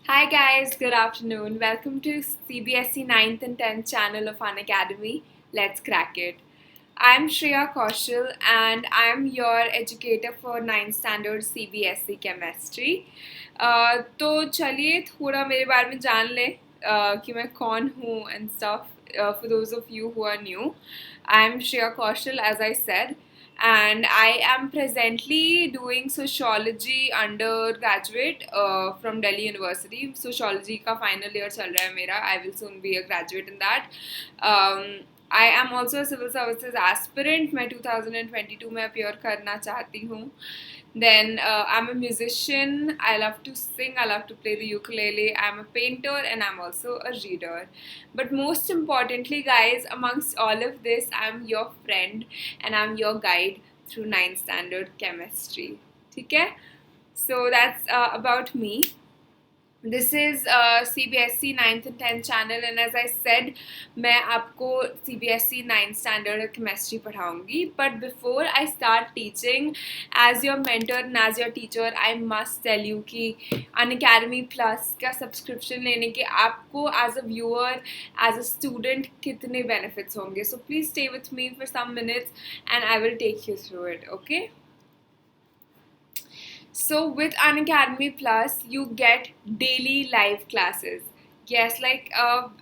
Hi guys, good afternoon. Welcome to CBSE 9th and 10th channel of Unacademy. Let's crack it. I'm Shreya Kaushal and I'm your educator for 9th standard CBSE chemistry. तो चलिए थोड़ा मेरे बारे में जान लें कि मैं कौन हूँ and stuff. For those of you who are new, I'm Shreya Kaushal, as I said, and I am presently doing sociology undergraduate from Delhi University. Sociology का final year चल रहा है मेरा. I will soon be a graduate in that. I am also a civil services aspirant. मैं 2022 में appear करना चाहती हूँ. Then I'm a musician. I love to sing. I love to play the ukulele. I'm a painter and I'm also a reader. But most importantly, guys, amongst all of this, I'm your friend and I'm your guide through 9th standard chemistry. Okay? So that's about me. This is CBSE 9th and 10th channel, and as I said, मैं आपको CBSE 9th standard chemistry पढ़ाऊँगी. But before I start teaching, as your mentor and as your teacher, I must tell you कि Unacademy Plus का subscription लेने के आपको as a viewer, as a student कितने benefits होंगे. So please stay with me for some minutes and I will take you through it, okay? So with Unacademy Plus, you get daily live classes. Yes, like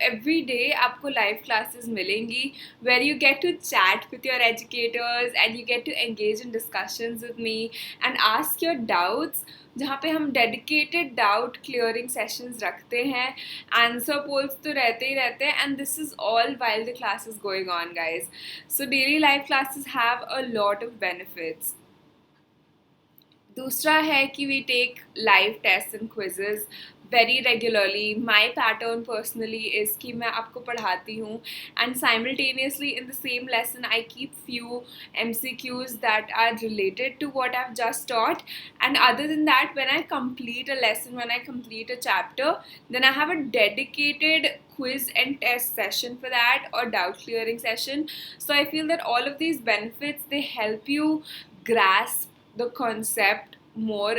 every day आपको live classes मिलेंगी where you get to chat with your educators and you get to engage in discussions with me and ask your doubts. जहाँ पे हम dedicated doubt clearing sessions रखते हैं, answer polls तो रहते ही रहते हैं, and this is all while the class is going on, guys. So daily live classes have a lot of benefits. दूसरा है कि we take live test and quizzes very regularly. My pattern personally is कि मैं आपको पढ़ाती हूँ and simultaneously in the same lesson I keep few MCQs that are related to what I have just taught, and other than that, when I complete a lesson, when I complete a chapter, then I have a dedicated quiz and test session for that, or doubt clearing session. So I feel that all of these benefits, they help you grasp the concept more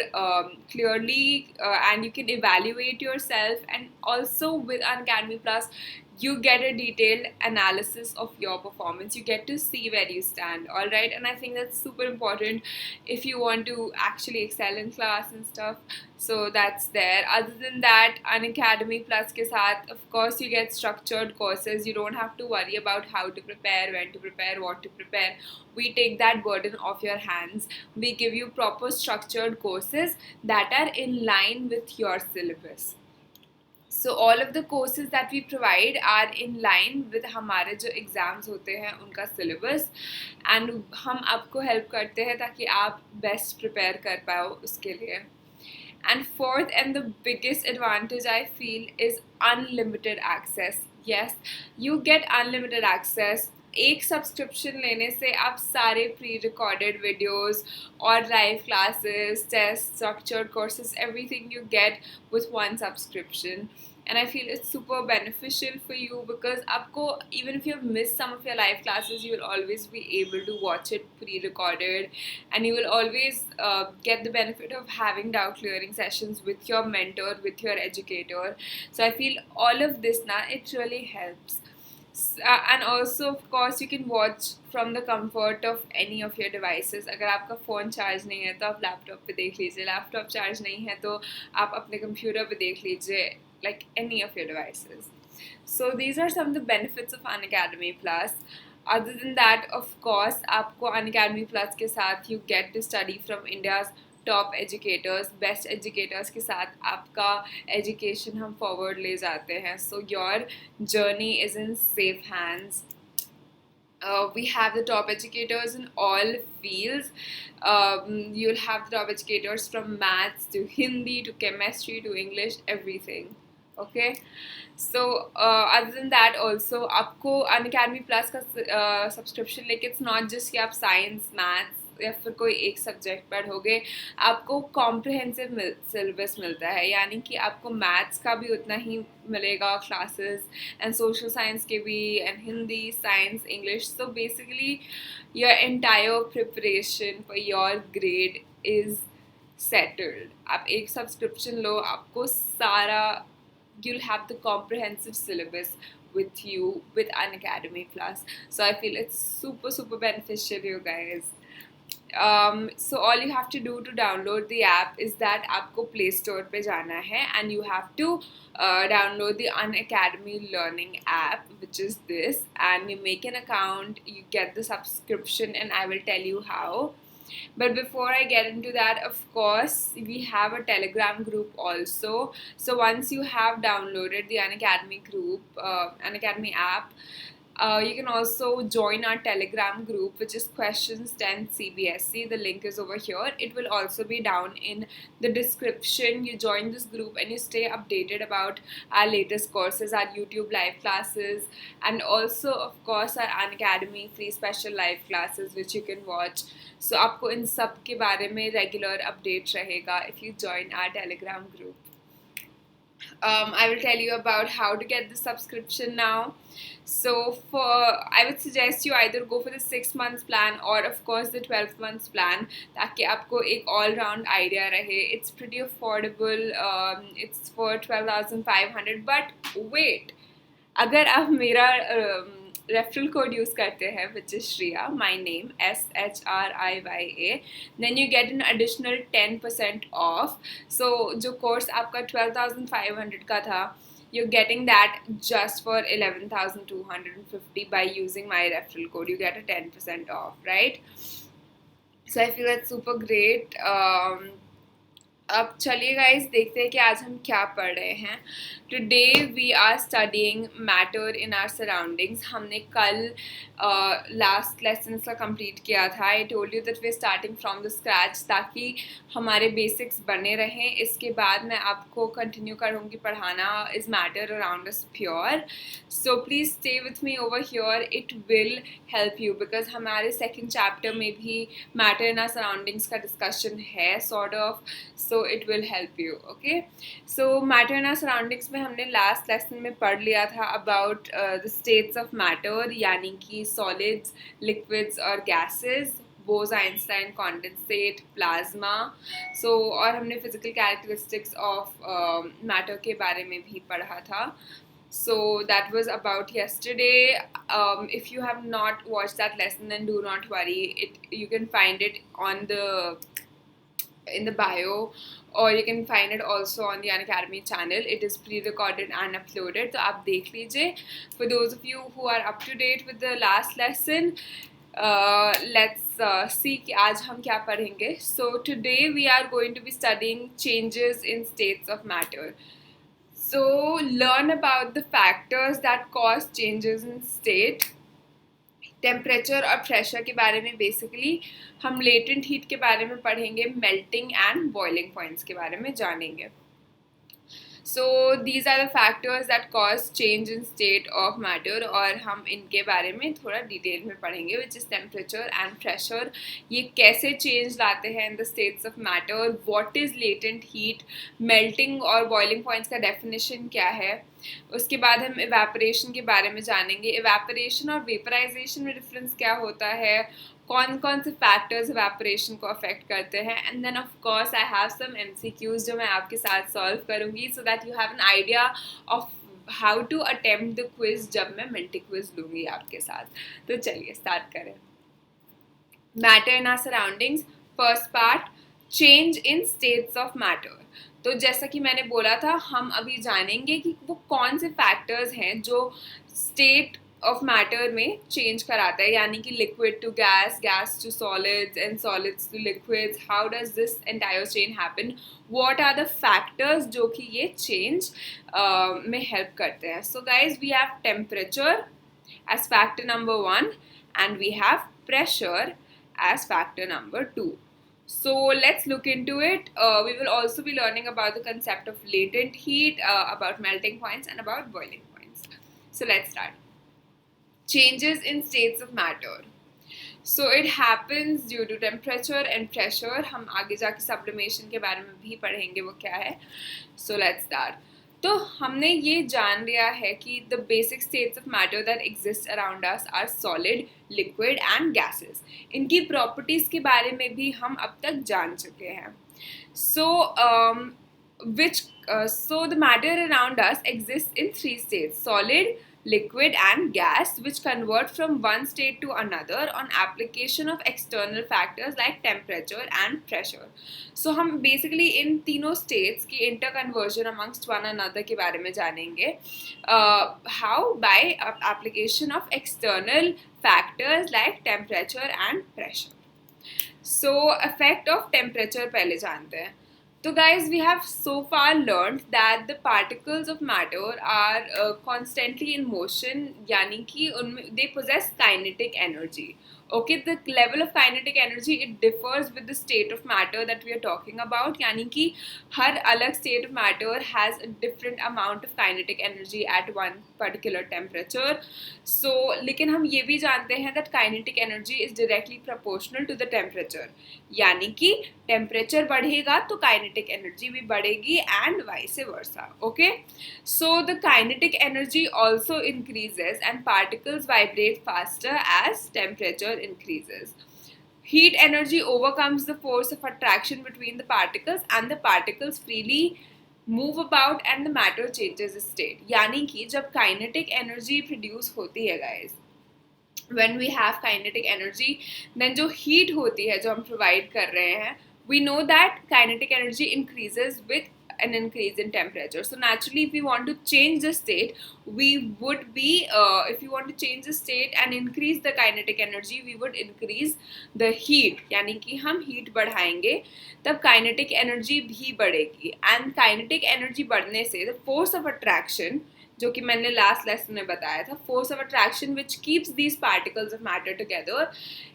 clearly, and you can evaluate yourself. And also with Unacademy Plus, you get a detailed analysis of your performance. You get to see where you stand, all right? And I think that's super important if you want to actually excel in class and stuff. So that's there. Other than that, Unacademy Plus ke saath, of course, you get structured courses. You don't have to worry about how to prepare, when to prepare, what to prepare. We take that burden off your hands. We give you proper structured courses that are in line with your syllabus. So all of the courses that we provide are in line with हमारे जो exams होते हैं उनका syllabus, and हम आपको help करते हैं ताकि आप बेस्ट प्रिपेयर कर पाओ उसके लिए. And fourth and the biggest advantage I feel is unlimited access. Yes, you get unlimited access. एक सब्सक्रिप्शन लेने से आप सारे प्री रिकॉर्डेड वीडियोस और live classes, test, structured courses, everything you get with one subscription. And I feel it's super beneficial for you because आपको, even if you have missed some of your live classes, you will always be able to watch it pre-recorded, and you will always get the benefit of having doubt clearing sessions with your mentor, with your educator. So I feel all of this now, it really helps. And also, of course, you can watch from the comfort of any of your devices. अगर आपका phone charge नहीं है तो आप laptop पे देख लीजिए, laptop charge नहीं है तो आप अपने कंप्यूटर पे देख लीजिए, like any of your devices. So these are some of the benefits of Unacademy Plus. Other than that, of course, आपको Unacademy Plus के साथ you get to study from India's top educators, best educators के साथ आपका education हम forward ले जाते हैं. So your journey is in safe hands. We have the top educators in all fields. You'll have the top educators from maths to Hindi to chemistry to English, everything. Okay, so other than that, also आपको Unacademy Plus का subscription लेके it's not just कि आप science, maths या फिर कोई एक subject पढ़ोगे, आपको कॉम्प्रिहेंसिव सिलेबस मिलता है. यानी कि आपको मैथ्स का भी उतना ही मिलेगा क्लासेस, एंड सोशल साइंस के भी, and Hindi, science, English. So basically your entire preparation for your grade is settled. आप एक सब्सक्रिप्शन लो, आपको सारा, you'll have the comprehensive syllabus with you with Unacademy Plus. So I feel it's super beneficial, you guys. So all you have to do to download the app is that आपको Play Store पे जाना है and you have to download the Unacademy Learning app, which is this, and you make an account, you get the subscription, and I will tell you how. But before I get into that, of course, we have a Telegram group also. So once you have downloaded the Unacademy group, Unacademy app, you can also join our Telegram group, which is Questions 10 CBSE. The link is over here. It will also be down in the description. You join this group and you stay updated about our latest courses, our YouTube live classes, and also, of course, our Unacademy free special live classes, which you can watch. So आपको इन सब के बारे में regular update रहेगा if you join our Telegram group. I will tell you about how to get the subscription now. So I would suggest you either go for the 6 months plan or of course the 12 months plan, ताकि आपको एक all round idea रहे. It's pretty affordable. It's for 12,500. But wait, अगर आप मेरा referral code use करते हैं, which is Shriya, my name, SHRIYA, then you get an additional 10% off. So जो course आपका 12,500 का था, you're getting that just for 11,250 by using my referral code. You get a 10% off, right? So I feel that's super great. अब चलिए guys देखते हैं कि आज हम क्या पढ़ रहे हैं. Today we are studying matter in our surroundings. हमने कल लास्ट लेसन का कंप्लीट किया था. I told you that we are starting from the scratch ताकि हमारे बेसिक्स बने रहें. इसके बाद मैं आपको कंटिन्यू करूँगी पढ़ाना is matter around us pure. So please stay with me over here. It will help you because हमारे सेकेंड चैप्टर में भी मैटर इन आवर सराउंडिंग्स का डिस्कशन है sort of. So it will help you. Okay, so matter in our surroundings में हमने last lesson में पढ़ लिया था about the states of matter, यानी कि solids, liquids और gases, Bose-Einstein condensate, plasma. So और हमने physical characteristics of matter के बारे में भी पढ़ा था. So that was about yesterday. If you have not watched that lesson, then do not worry. You can find it in the bio, or you can find it also on the Unacademy channel. It is pre-recorded and uploaded, तो आप देख लीजिए. For those of you who are up to date with the last lesson, let's see कि आज हम क्या पढ़ेंगे. So today we are going to be studying changes in states of matter. So learn about the factors that cause changes in state. Temperature और pressure के बारे में basically हम लेटेंट हीट के बारे में पढ़ेंगे, मेल्टिंग एंड बॉइलिंग पॉइंट्स के बारे में जानेंगे. So these are the factors that cause change in state of matter, और हम इनके बारे में थोड़ा डिटेल में पढ़ेंगे, which is temperature and pressure. ये कैसे चेंज लाते हैं in the states of matter, what is latent heat, melting और बॉइलिंग पॉइंट्स का डेफिनेशन क्या है. उसके बाद हम इवेपोरेशन के बारे में जानेंगे. इवेपोरेशन और वेपराइजेशन में डिफरेंस क्या होता है, कौन कौन से फैक्टर्स इवेपोरेशन को अफेक्ट करते हैं. And then of course I have some MCQs जो मैं आपके साथ सॉल्व करूँगी, so that you have an idea of how to attempt the quiz जब मैं मल्टी क्विज लूँगी आपके साथ. तो चलिए स्टार्ट करें. Matter in our surroundings, first part, change in states of matter. तो जैसा कि मैंने बोला था, हम अभी जानेंगे कि वो कौन से फैक्टर्स हैं जो स्टेट ऑफ मैटर में चेंज कराता है, यानी कि liquid to gas, gas to solids and solids to liquids. How does this entire chain happen, what are the factors जो कि ये चेंज में हेल्प करते हैं. So guys, we have temperature as factor number 1 and we have pressure as factor number 2. So let's look into it. We will also be learning about the concept of latent heat, about melting points and about boiling points. So let's start. Changes in states of matter. So it happens due to temperature and pressure. हम आगे जाके sublimation के बारे में भी पढ़ेंगे वो क्या है. So let's start. तो हमने ये जान लिया है कि the basic states of matter that exist around us are solid, liquid and gases. इनकी प्रॉपर्टीज के बारे में भी हम अब तक जान चुके हैं. So, so the matter around us exists in three states: solid, liquid, and gas, which convert from one state to another on application of external factors like temperature and pressure. So हम basically इन तीनों states की interconversion amongst one another के बारे में जानेंगे. How? By application of external factors like temperature and pressure. So effect of temperature पहले जानते हैं. So guys, we have so far learned that the particles of matter are constantly in motion, यानी कि उनमें they possess kinetic energy. Okay, the level of kinetic energy, it differs with the state of matter that we are talking about. यानी कि हर अलग state of matter has a different amount of kinetic energy at one particular temperature. So लेकिन हम ये भी जानते हैं that kinetic energy is directly proportional to the temperature. यानी कि temperature बढ़ेगा तो kinetic energy भी बढ़ेगी and vice versa. Okay, so the kinetic energy also increases and particles vibrate faster as temperature increases. Heat energy overcomes the force of attraction between the particles and the particles freely move about and the matter changes its state. यानी कि जब kinetic energy produce होती है guys, when we have kinetic energy, then जो heat होती है जो हम provide कर रहे हैं, we know that kinetic energy increases with an increase in temperature. So naturally, if we want to change the state, we would be, if you want to change the state and increase the kinetic energy, we would increase the heat. यानी कि हम heat बढ़ाएंगे तब kinetic energy भी बढ़ेगी. And kinetic energy बढ़ने से the force of attraction, जो कि मैंने लास्ट लेसन में बताया था, force of attraction which keeps these particles of matter together,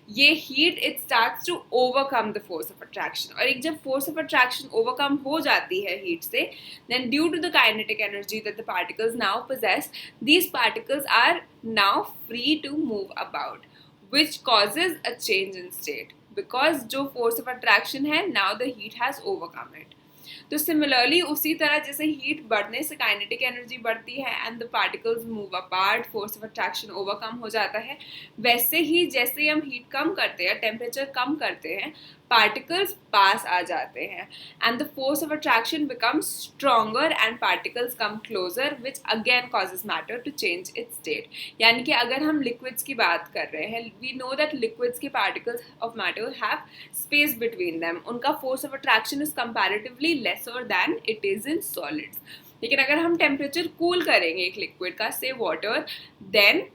ये heat it starts to overcome the force of attraction. और एक जब फोर्स ऑफ अट्रैक्शन ओवरकम हो जाती है हीट से, then due to the kinetic energy that the particles now possess, these particles are now free to move about, which causes a change in state, because जो force of attraction है, now the heat has overcome it. तो similarly उसी तरह जैसे heat बढ़ने से kinetic energy बढ़ती है and the particles move apart, force of attraction overcome हो जाता है, वैसे ही जैसे हम हीट कम करते हैं, टेम्परेचर कम करते हैं, पार्टिकल्स पास आ जाते हैं and the force of attraction becomes stronger and particles come closer, which again causes matter to change its state. यानी कि अगर हम लिक्विड्स की बात कर रहे हैं, वी नो दैट लिक्विड्स के particles of matter have space between them, उनका force of attraction is comparatively lesser than it is in solids. लेकिन अगर हम टेम्परेचर कूल करेंगे एक लिक्विड का, से water, then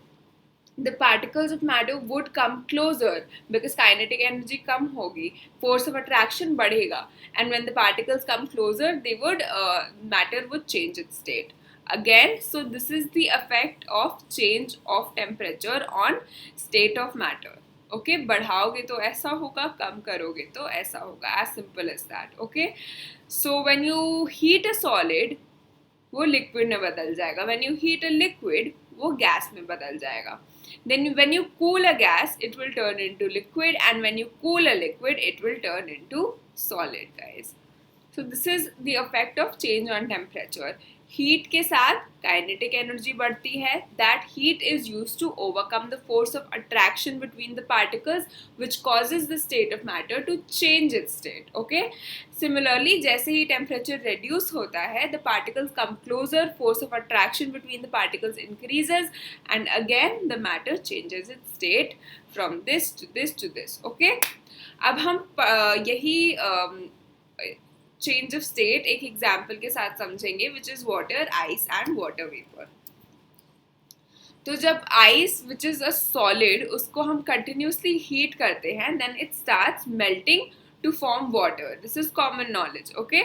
the particles of matter would come closer because kinetic energy कम होगी, force of attraction बढ़ेगा, and when the particles come closer, they would matter would change its state again. So this is the effect of change of temperature on state of matter. Okay, बढ़ाओगे तो ऐसा होगा, कम करोगे तो ऐसा होगा, as simple as that. Okay, so when you heat a solid, वो liquid में बदल जाएगा. when you heat a liquid, वो गैस में बदल जाएगा. Then when you cool a gas, it will turn into liquid, and when you cool a liquid, it will turn into solid, guys. So this is the effect of change on temperature. Heat के साथ kinetic energy बढ़ती है. That heat is used to overcome the force of attraction between the particles, which causes the state of matter to change its state. Okay. Similarly, जैसे ही temperature reduce होता है, the particles come closer, force of attraction between the particles increases, and again the matter changes its state from this to this to this. Okay. अब हम यही change of state एक example के साथ समझेंगे, which is water, ice and water vapour. तो जब ice which is a solid, उसको हम कंटिन्यूसली हीट करते हैं, then it starts melting to form water. This is common knowledge. Okay,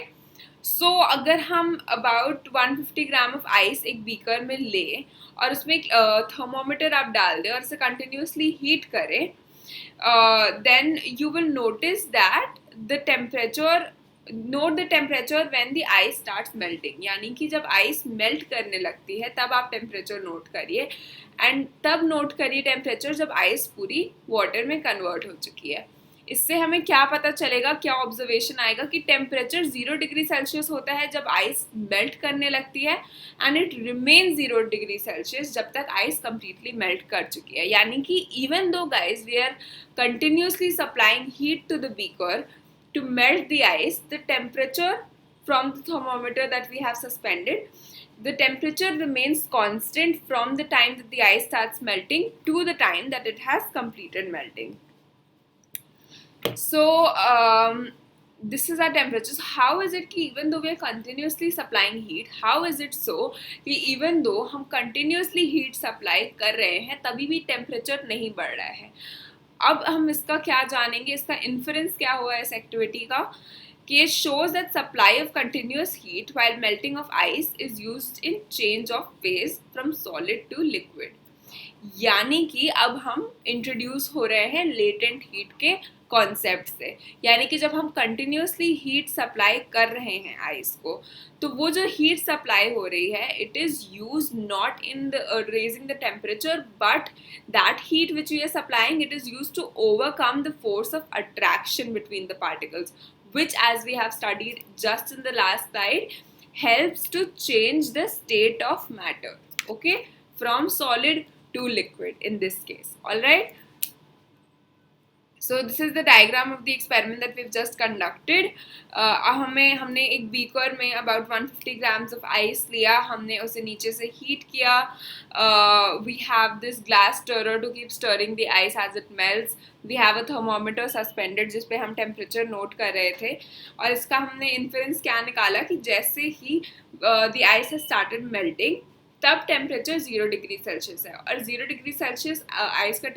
so अगर हम अबाउट 150 ग्राम ऑफ आइस एक beaker में ले और उसमें एक थर्मोमीटर आप डाल दें और इसे कंटिन्यूसली हीट करें, then you will notice that the temperature, note the temperature when the ice starts melting. यानी कि जब आइस मेल्ट करने लगती है तब आप टेम्परेचर नोट करिए, एंड तब नोट करिए टेम्परेचर जब आइस पूरी वाटर में कन्वर्ट हो चुकी है. इससे हमें क्या पता चलेगा, क्या ऑब्जर्वेशन आएगा कि टेम्परेचर 0 डिग्री सेल्सियस होता है जब आइस मेल्ट करने लगती है, and it remain 0 degree Celsius जब तक आइस कंप्लीटली मेल्ट कर चुकी है. यानी कि even though guys we are continuously supplying heat to the beaker to melt the ice, the temperature from the thermometer that we have suspended, the temperature remains constant from the time that the ice starts melting to the time that it has completed melting. So this is our temperatures. How is it कि even though we are continuously supplying heat, how is it so कि even though हम continuously heat supply कर रहे हैं तभी भी temperature नहीं बढ़ रहा है. अब हम इसका क्या जानेंगे, इसका इन्फरेंस क्या हुआ इस एक्टिविटी का, कि it shows that supply of continuous heat while melting of ice is used in change of phase from solid to liquid. यानी कि अब हम इंट्रोड्यूस हो रहे हैं लेटेंट हीट के कॉन्सेप्ट से. यानी कि जब हम कंटिन्यूसली हीट सप्लाई कर रहे हैं आइस को, तो वो जो हीट सप्लाई हो रही है it is use not in the raising the temperature, but that heat which we are supplying it is use to overcome the force of attraction between the particles, which as we have studied just in the last slide helps to change the state of matter, okay, from solid to liquid in this case. All right, so this is the diagram of the experiment that we've just conducted. हमने एक beaker में about 150 grams of ice लिया, हमने उसे नीचे से heat किया. We have this glass stirrer to keep stirring the ice as it melts. We have a thermometer suspended जिस पे हम temperature note कर रहे थे, और इसका हमने inference क्या निकाला कि जैसे ही the ice has started melting तब टेम्परेचर 0 डिग्री सेल्सियस है, और 0 डिग्री सेल्सियस आइस का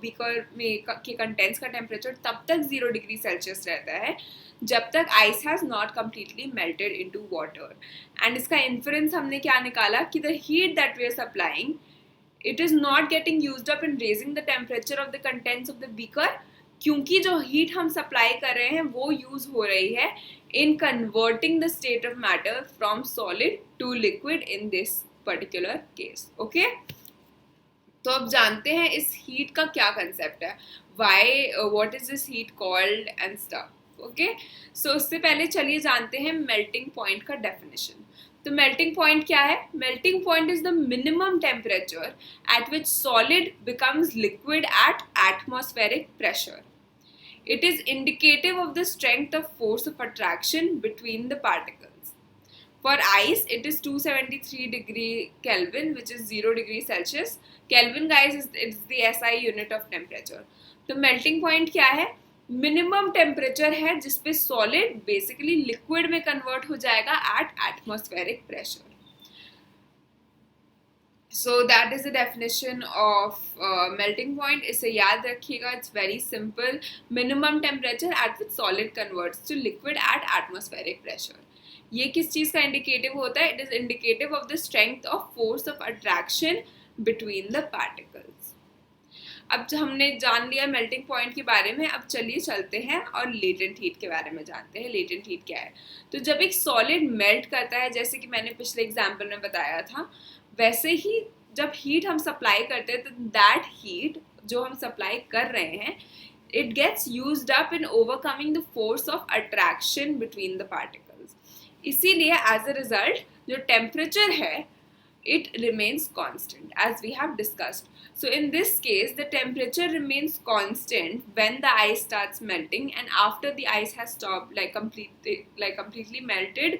बीकर में के कंटेंट्स का टेम्परेचर तब तक 0 डिग्री सेल्सियस रहता है जब तक ice has not completely melted into water. And इसका इन्फरेंस हमने क्या निकाला कि the heat that we are supplying it is not getting used up in raising the temperature of the contents of the beaker, क्योंकि जो heat हम supply कर रहे हैं वो यूज हो रही है in converting the state of matter from solid to liquid in this particular case. Okay, तो अब जानते हैं इस हीट का क्या कंसेप्ट है, why what is this heat called and stuff. Okay, so उससे पहले चलिए जानते हैं मेल्टिंग पॉइंट का डेफिनेशन. तो मेल्टिंग पॉइंट क्या है? Melting point is the minimum temperature at which solid becomes liquid at atmospheric pressure. It is indicative of the strength of force of attraction between the particles. For ice, it is 273 degree Kelvin, which is 0 degree Celsius. Kelvin, guys, is the SI unit of temperature. तो melting point क्या है? Minimum temperature है जिसपे solid basically liquid में convert हो जाएगा at atmospheric pressure. So that is the definition of melting point. इसे याद रखिएगा, it's very simple. Minimum temperature at which solid converts to liquid at atmospheric pressure. ये किस चीज़ का indicative होता है? It is indicative of the strength of force of attraction between the particles. अब जो हमने जान लिया मेल्टिंग पॉइंट के बारे में, अब चलिए चलते हैं और लेटेंट हीट के बारे में जानते हैं. लेटेंट हीट क्या है? तो जब एक सॉलिड मेल्ट करता है, जैसे कि मैंने पिछले एग्जाम्पल में बताया था, वैसे ही जब हीट हम सप्लाई करते हैं तो दैट हीट जो हम सप्लाई कर रहे हैं it gets used up in overcoming the force of attraction between the particles. इसीलिए एज अ रिजल्ट जो टेम्परेचर है it remains constant as we have discussed. So in this case the temperature remains constant when the ice starts melting, and after the ice has stopped completely melted,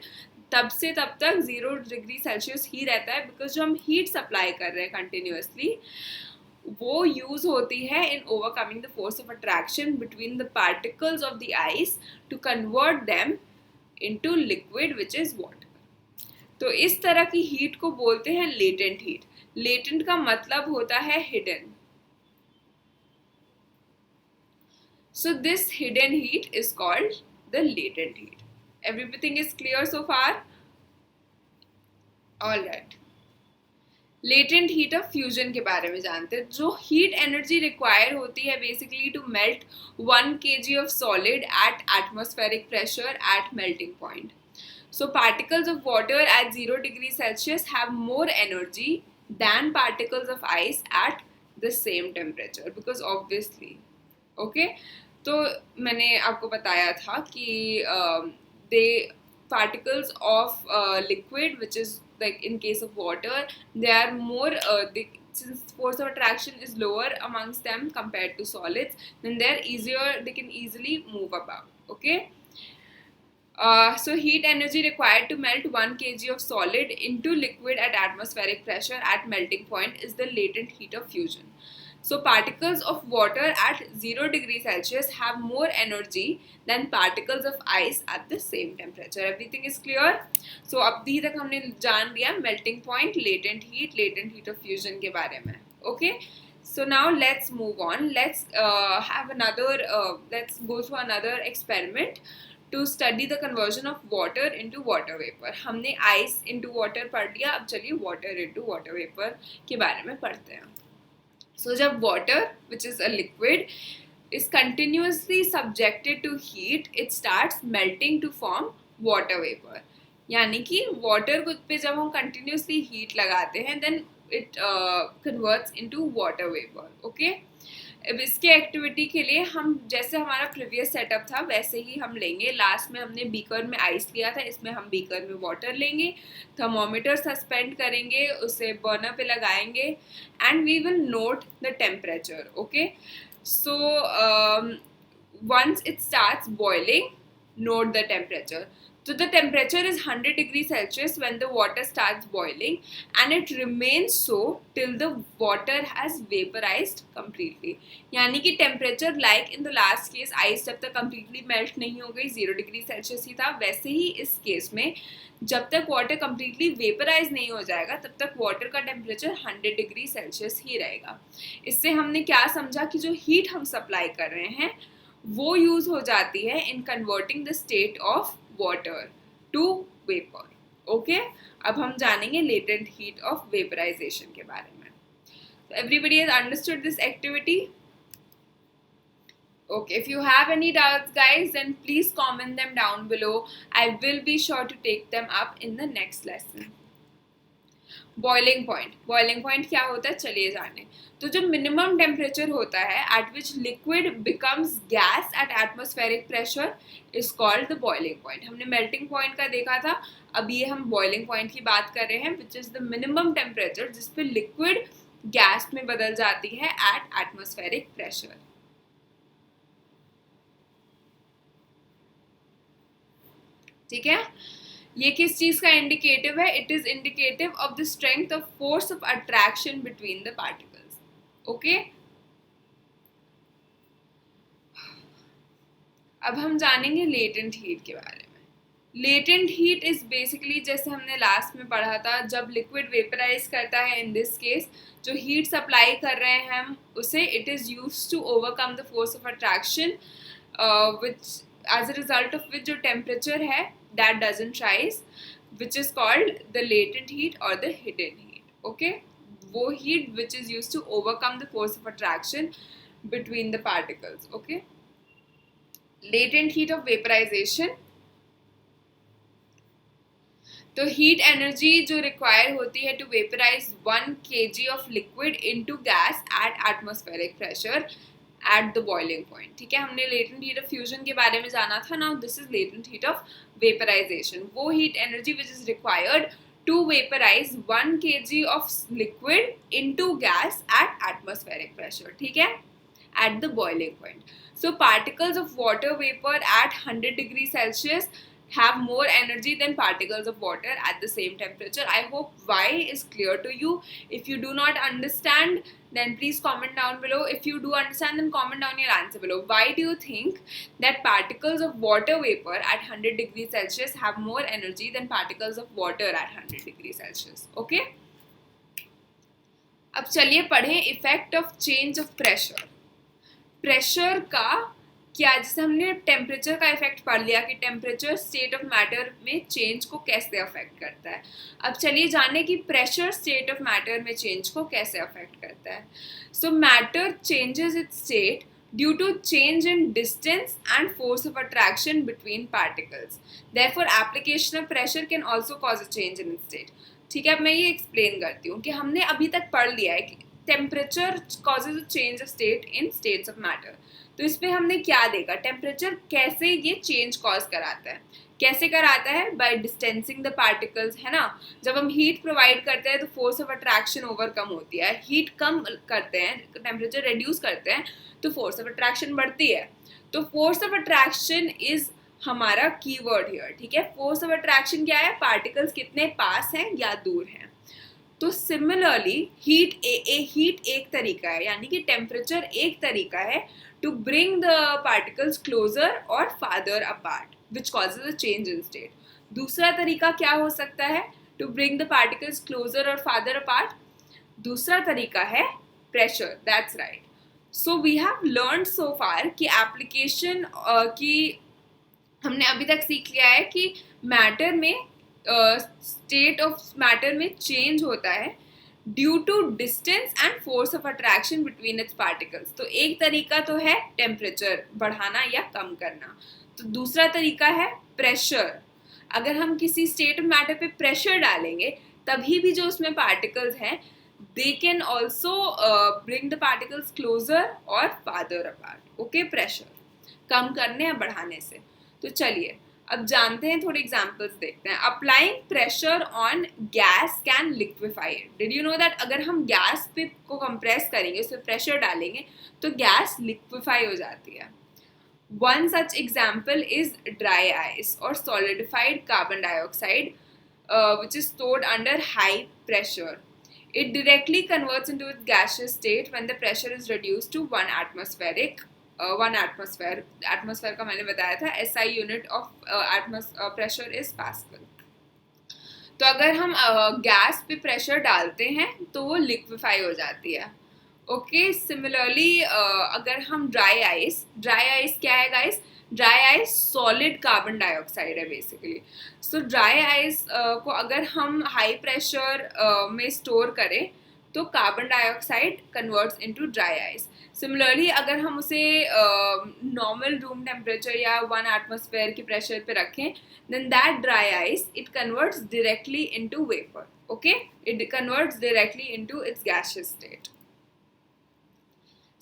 तब से तब तक 0 degree Celsius ही रहता है, because जो हम heat supply कर रहे हैं कंटिन्यूसली वो यूज होती है in overcoming the force of attraction between the particles of the ice to convert them into liquid which is water. तो इस तरह की हीट को बोलते हैं लेटेंट हीट. लेटेंट का मतलब होता है hidden. So this hidden heat is called the latent heat. Everything is clear so far? All right. Latent heat of fusion के बारे में जानते हैं. जो heat energy require होती है basically to melt 1 kg of solid at atmospheric pressure at melting point. So particles of water at 0 degree Celsius have more energy than particles of ice at the same temperature, because obviously, okay. तो मैंने आपको बताया था कि दे particles of liquid, which is like in case of water, they are more since force of attraction is lower amongst them compared to solids, then they can easily move about. Okay. So heat energy required to melt 1 kg of solid into liquid at atmospheric pressure at melting point is the latent heat of fusion. So particles of water at 0 degree Celsius have more energy than particles of ice at the same temperature. Everything is clear? So अभी तक हमने जान लिया melting point, latent heat of fusion के बारे में. Okay? So now let's move on. Let's let's go through another experiment to study the conversion of water into water vapor. हमने ice into water पढ़ लिया, अब चलिए water into water vapor के बारे में पढ़ते हैं. So जब water, which is a liquid, is continuously subjected to heat, it starts melting to form water vapor. यानी कि water पे जब हम continuously heat लगाते हैं, then it converts into water vapor. Okay? अब इसके एक्टिविटी के लिए हम जैसे हमारा प्रीवियस सेटअप था वैसे ही हम लेंगे. लास्ट में हमने बीकर में आइस लिया था, इसमें हम बीकर में वाटर लेंगे, थर्मोमीटर सस्पेंड करेंगे, उसे बर्नर पे लगाएंगे and we will note the temperature. Okay, so once it starts boiling, note the temperature. So the temperature is 100 degrees Celsius when the water starts boiling, and it remains so till the water has vaporized completely. यानी कि temperature like in the last case ice जब तक completely melt नहीं हो गई 0 degree Celsius ही था, वैसे ही इस केस में जब तक water completely vaporize नहीं हो जाएगा तब तक water का temperature 100 degree Celsius ही रहेगा. इससे हमने क्या समझा कि जो heat हम supply कर रहे हैं वो यूज हो जाती है in converting the state of water to vapor. Okay? अब हम जानेंगे latent heat of vaporization के बारे में. So everybody has understood this activity? Okay, if you have any doubts guys, then please comment them down below. I will be sure to take them up in the next lesson. Boiling point क्या होता है चलिए जाने. तो जो minimum temperature होता है eight which liquid becomes gas at atmospheric pressure is called the boiling point. हमने मेल्टिंग पॉइंट का देखा था, अब ये हम बॉइलिंग पॉइंट की बात कर रहे हैं which is the minimum temperature जिस पे लिक्विड गैस में बदल जाती है एट एटमॉस्फेरिक प्रेशर. ठीक है, ये किस चीज का इंडिकेटिव है? It is indicative of the strength of force of attraction between the particles. Okay, अब हम जानेंगे लेटेंट हीट के बारे में. लेटेंट हीट इज बेसिकली जैसे हमने लास्ट में पढ़ा था, जब लिक्विड वेपराइज करता है इन दिस केस, जो हीट सप्लाई कर रहे हैं हम उसे, it is used to overcome the force of attraction which as a result of which जो टेम्परेचर है that doesn't rise, which is called the latent heat or the hidden heat. Okay, वो heat which is used to overcome the force of attraction between the particles. Okay, latent heat of vaporization. तो heat energy जो require होती है to vaporize 1 kg of liquid into gas at atmospheric pressure at the boiling point. ठीक है, हमने latent heat of fusion के बारे में जाना था. Now this is latent heat of vaporization. वो heat energy which is required to vaporize 1 kg of liquid into gas at atmospheric pressure. ठीक है, at the boiling point. So particles of water vapor at 100 degrees Celsius have more energy than particles of water at the same temperature. I hope why is clear to you. If you do not understand, then please comment down below. If you do understand, then comment down your answer below. Why do you think that particles of water vapor at 100 degrees Celsius have more energy than particles of water at 100 degrees Celsius? Okay? अब चलिए पढ़ें effect of change of pressure. Pressure का क्या, जैसे हमने temperature का effect पढ़ लिया कि टेम्परेचर स्टेट ऑफ मैटर में चेंज को कैसे अफेक्ट करता है. अब चलिए जाने कि प्रेशर स्टेट ऑफ मैटर में चेंज को कैसे अफेक्ट करता है. So matter changes its state due to change in distance and force of attraction between particles. Therefore application of pressure can also cause a change in state. ठीक है, अब मैं ये एक्सप्लेन करती हूँ कि हमने अभी तक पढ़ लिया है कि temperature causes a change of state in states of matter. तो इस पे हमने क्या देखा, टेम्परेचर कैसे ये चेंज कॉज कराता है, कैसे कराता है, बाय डिस्टेंसिंग द पार्टिकल्स, है ना। जब हम हीट प्रोवाइड करते हैं तो फोर्स ऑफ अट्रैक्शन ओवरकम होती है, हीट कम करते हैं, टेम्परेचर रिड्यूस करते हैं तो फोर्स ऑफ अट्रैक्शन बढ़ती है। तो फोर्स ऑफ अट्रैक्शन इज हमारा कीवर्ड हियर, ठीक है। फोर्स ऑफ अट्रैक्शन क्या है, पार्टिकल्स कितने पास हैं या दूर हैं। तो सिमिलरली हीट हीट एक तरीका है, यानी कि टेम्परेचर एक तरीका है to bring the particles closer और farther apart which causes a change in state. दूसरा तरीका क्या हो सकता है to bring the particles closer और फादर अपार्ट, दूसरा तरीका है pressure, that's right. So we have learn so far कि एप्लीकेशन की हमने अभी तक सीख लिया है कि मैटर में स्टेट ऑफ मैटर में चेंज होता है due to distance and force of attraction between its particles. तो एक तरीका तो है टेम्परेचर बढ़ाना या कम करना, तो दूसरा तरीका है प्रेशर। अगर हम किसी स्टेट ऑफ मैटर पे प्रेशर डालेंगे तभी भी जो उसमें पार्टिकल्स हैं they can also bring the particles closer और फादर अपार्ट। ओके, प्रेशर कम करने या बढ़ाने से। तो चलिए अब जानते हैं, थोड़े एग्जांपल्स देखते हैं। Applying pressure on gas can liquefy it. Did you know that अगर हम गैस पे को कंप्रेस करेंगे, उसमें प्रेशर डालेंगे तो गैस लिक्विफाई हो जाती है। One such example is dry ice और solidified carbon dioxide which is stored under high pressure. It directly converts into its gaseous state when the pressure is reduced to 1 atmospheric. 1 atmosphere. Atmosphere का मैंने बताया था, SI unit of pressure is Pascal. तो अगर हम gas पे pressure डालते हैं तो वो लिक्विफाई हो जाती है। ओके, सिमिलरली अगर हम ड्राई आइस क्या है guys, dry ice solid carbon dioxide है बेसिकली। सो ड्राई आइस को अगर हम हाई प्रेशर में स्टोर करें तो carbon dioxide converts into dry ice. Similarly अगर हम उसे नॉर्मल रूम टेम्परेचर या 1 एटमॉस्फेयर के प्रेशर पे रखें then that dry ice it converts directly into vapor. Okay, it converts directly into its gaseous state.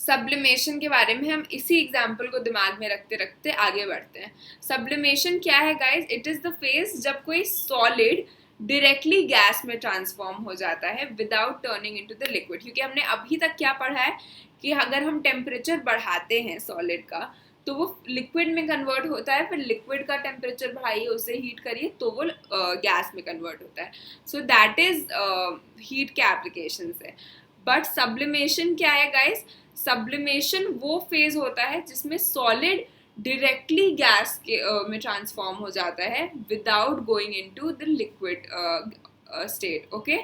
Sublimation के बारे में हम इसी एग्जाम्पल को दिमाग में रखते रखते आगे बढ़ते हैं। सब्लिमेशन क्या है guys, it is the phase जब कोई सॉलिड डायरेक्टली गैस में ट्रांसफॉर्म हो जाता है without turning into the liquid. क्योंकि हमने अभी तक क्या पढ़ा है कि अगर हम टेम्परेचर बढ़ाते हैं सॉलिड का तो वो लिक्विड में कन्वर्ट होता है, फिर लिक्विड का टेम्परेचर बढ़ाइए, उसे हीट करिए तो वो गैस में कन्वर्ट होता है। सो दैट इज हीट के एप्लीकेशन है। बट सब्लिमेशन क्या है गाइस, सब्लिमेशन वो फेज होता है जिसमें सॉलिड डायरेक्टली गैस के में ट्रांसफॉर्म हो जाता है without going into the liquid state. Okay,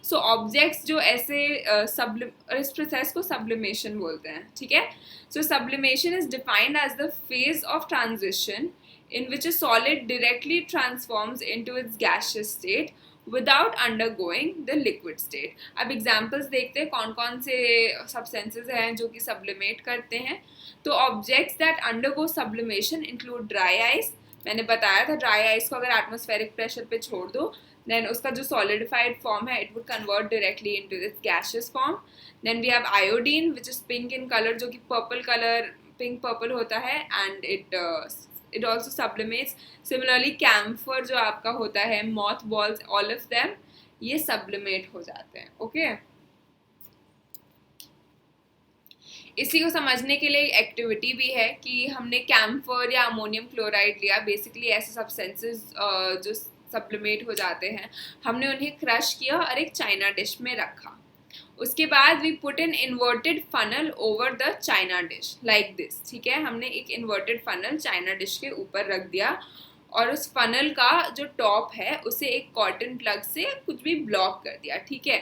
so objects जो ऐसे इस प्रोसेस को सब्लिमेशन बोलते हैं, ठीक है। So sublimation is defined as the phase of transition in which a solid directly transforms into its gaseous state without undergoing the liquid state. अब examples देखते हैं कौन कौन से सब्सटेंसेज हैं जो कि सब्लिमेट करते हैं। तो objects that undergo sublimation include dry ice, मैंने बताया था ड्राई आइस को अगर एटमॉस्फेरिक प्रेशर पे छोड़ दो देन उसका जो सॉलिडिफाइड फॉर्म है it would convert directly into its gaseous form. Then we have iodine which is pink in colour, जो कि पर्पल कलर, पिंक पर्पल होता है and it also sublimates. Similarly camphor जो आपका होता है, moth balls, all of them ये sublimate हो जाते हैं। ओके, इसी को समझने के लिए एक्टिविटी भी है कि हमने कैम्फर या अमोनियम क्लोराइड लिया, बेसिकली ऐसे सब्सटेंसेस जो सब्लिमेट हो जाते हैं, हमने उन्हें क्रश किया और एक चाइना डिश में रखा। उसके बाद we put an inverted funnel over the china dish like this, ठीक है। हमने एक इन्वर्टेड फनल चाइना डिश के ऊपर रख दिया और उस फनल का जो टॉप है उसे एक कॉटन प्लग से कुछ भी ब्लॉक कर दिया, ठीक है।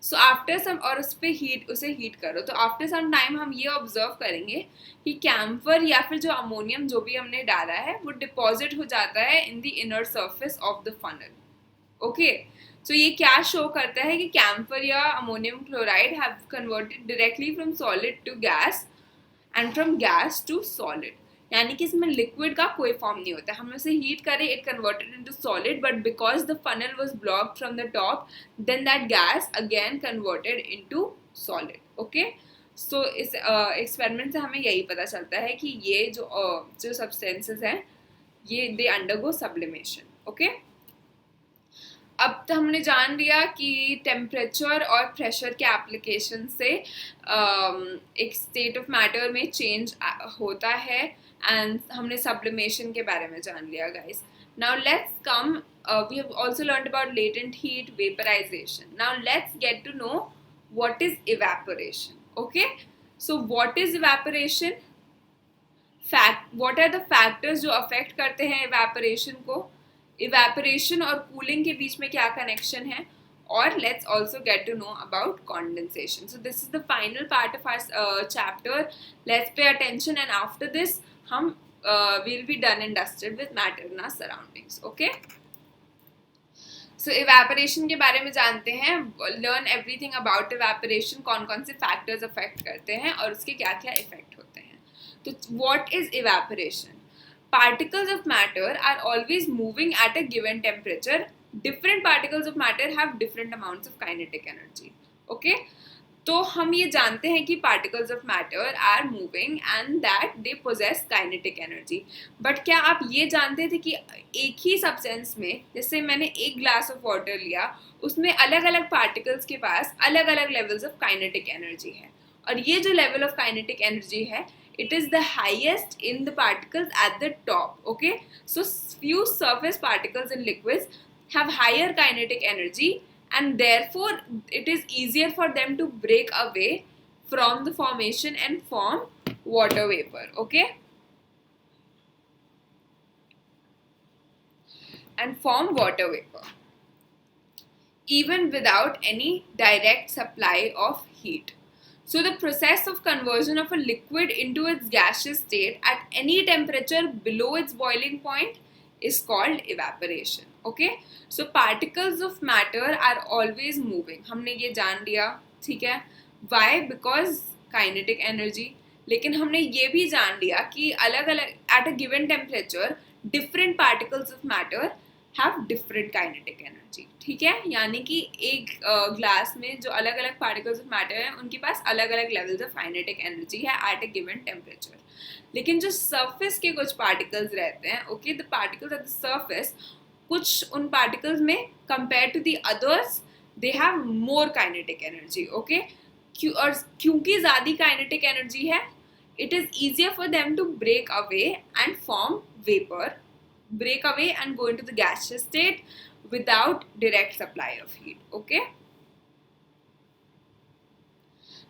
सो आफ्टर सम, और उसे हीट करो, तो आफ्टर सम टाइम हम ये ऑब्जर्व करेंगे कि कैम्फर या फिर जो अमोनियम जो भी हमने डाला है वो डिपॉजिट हो जाता है in the inner surface of the funnel. Okay, तो ये क्या शो करता है कि कैम्फर या ammonium chloride have converted directly from solid to gas and from gas to solid, यानी कि इसमें लिक्विड का कोई फॉर्म नहीं होता। हम उसे हीट करें it converted into solid, but because the funnel was blocked from the top then that gas again converted into solid. Okay, so इस एक्सपेरिमेंट से हमें यही पता चलता है कि ये जो सब्सटेंसेस हैं ये दे अंडरगो सब्लिमेशन. ओके, अब तो हमने जान लिया कि टेम्परेचर और प्रेशर के एप्लीकेशन से एक स्टेट ऑफ मैटर में चेंज होता है, एंड हमने सब्लिमेशन के बारे में जान लिया guys. Now let's come, we have also learned about latent heat, vaporisation. Now let's get to know what is evaporation. Okay, so what is evaporation, what are the factors जो affect करते हैं evaporation को, evaporation और cooling के बीच में क्या connection है, और let's also get to know about condensation. So this is the final part of our chapter. Let's pay attention, and after this हम will be done and dusted with matter in our surroundings. Okay, so evaporation के बारे में जानते हैं. Learn everything about evaporation, कौन कौन से factors affect करते हैं और उसके क्या क्या इफेक्ट होते हैं. तो what is evaporation? Particles of matter are always moving at a given temperature. Different particles of matter have different amounts of kinetic energy. Okay? तो हम ये जानते हैं कि particles of matter are moving and that they possess kinetic energy. But क्या आप ये जानते थे कि एक ही substance में, जैसे मैंने एक glass of water लिया, उसमें अलग अलग particles के पास अलग अलग levels of kinetic energy है, और ये जो level of kinetic energy है, it is the highest in the particles at the top. Okay, so few surface particles in liquids have higher kinetic energy, and therefore it is easier for them to break away from the formation and form water vapor. Okay, and form water vapor even without any direct supply of heat. So the process of conversion of a liquid into its gaseous state at any temperature below its boiling point is called evaporation. Okay, so particles of matter are always moving. हमने ये जान लिया, ठीक है. Why? Because kinetic energy. लेकिन हमने ये भी जान लिया कि अलग अलग at a given temperature different particles of matter have different kinetic energy. ठीक है, यानी कि एक ग्लास में जो अलग अलग पार्टिकल्स ऑफ मैटर हैं उनके पास अलग अलग लेवल्स ऑफ काइनेटिक एनर्जी है एट अ गिवन टेम्परेचर. लेकिन जो सरफेस के कुछ पार्टिकल्स रहते हैं, okay, the particles at the surface, कुछ उन पार्टिकल्स में compare to the others they have more kinetic energy. Okay, और क्योंकि ज़्यादा काइनेटिक एनर्जी है, it is easier for them to break away and form vapour, break away and go into the gaseous state without direct supply of heat. Okay,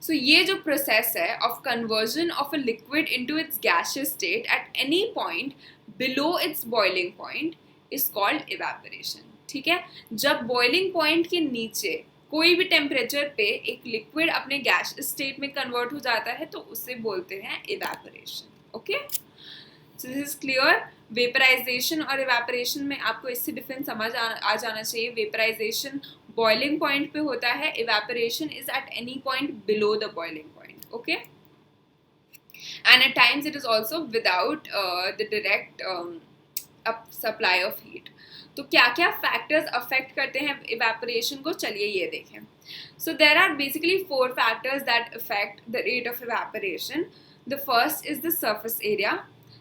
so ये जो process है of conversion of a liquid into its gaseous state at any point below its boiling point is called evaporation. ठीक है, जब boiling point के नीचे कोई भी टेम्परेचर पे एक लिक्विड अपने गैस स्टेट में कन्वर्ट हो जाता है तो उसे बोलते हैं evaporation. Okay, so this is clear. Vaporisation और इवेपोरेशन में आपको इससे डिफरेंस समझ आ जाना चाहिए. वेपराइजेशन बॉइलिंग पॉइंट पे होता है, evaporation is at any point below the boiling point. Okay, and at times it is also without the direct supply of heat. तो क्या क्या फैक्टर्स अफेक्ट करते हैं इवेपोरेशन को, चलिए ये देखें. So there are basically 4 factors that affect the rate of evaporation. The first is the surface area,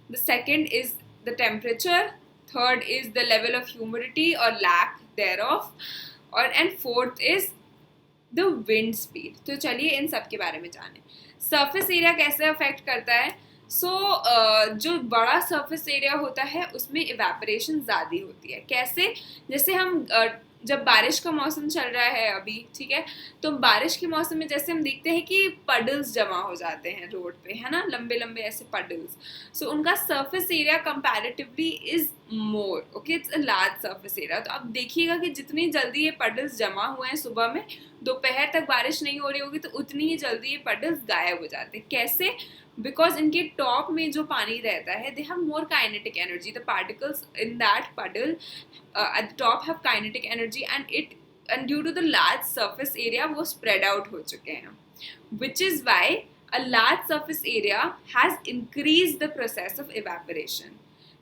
the second is the temperature, third is the level of humidity or lack thereof, and fourth is the wind speed. तो चलिए इन सब के बारे में जानें. Surface area कैसे affect करता है? जो बड़ा सरफेस एरिया होता है उसमें इवेपोरेशन ज़्यादा होती है. कैसे? जैसे हम जब बारिश का मौसम चल रहा है अभी, ठीक है, तो बारिश के मौसम में जैसे हम देखते हैं कि पडल्स जमा हो जाते हैं रोड पे, है ना, लंबे लंबे ऐसे पडल्स. सो उनका surface area comparatively is more. Okay, it's a large surface area. तो अब देखिएगा कि जितनी जल्दी ये पडल्स जमा हुए हैं सुबह में, दोपहर तक बारिश नहीं हो रही होगी तो उतनी ही जल्दी ये पडल्स गायब हो जाते हैं. कैसे? बिकॉज इनके टॉप में जो पानी रहता है, दे have more kinetic energy. The particles in that पडल at the top have kinetic energy, and due to the large surface area वो spread out हो चुके हैं, which is why a large surface area has increased the process of evaporation.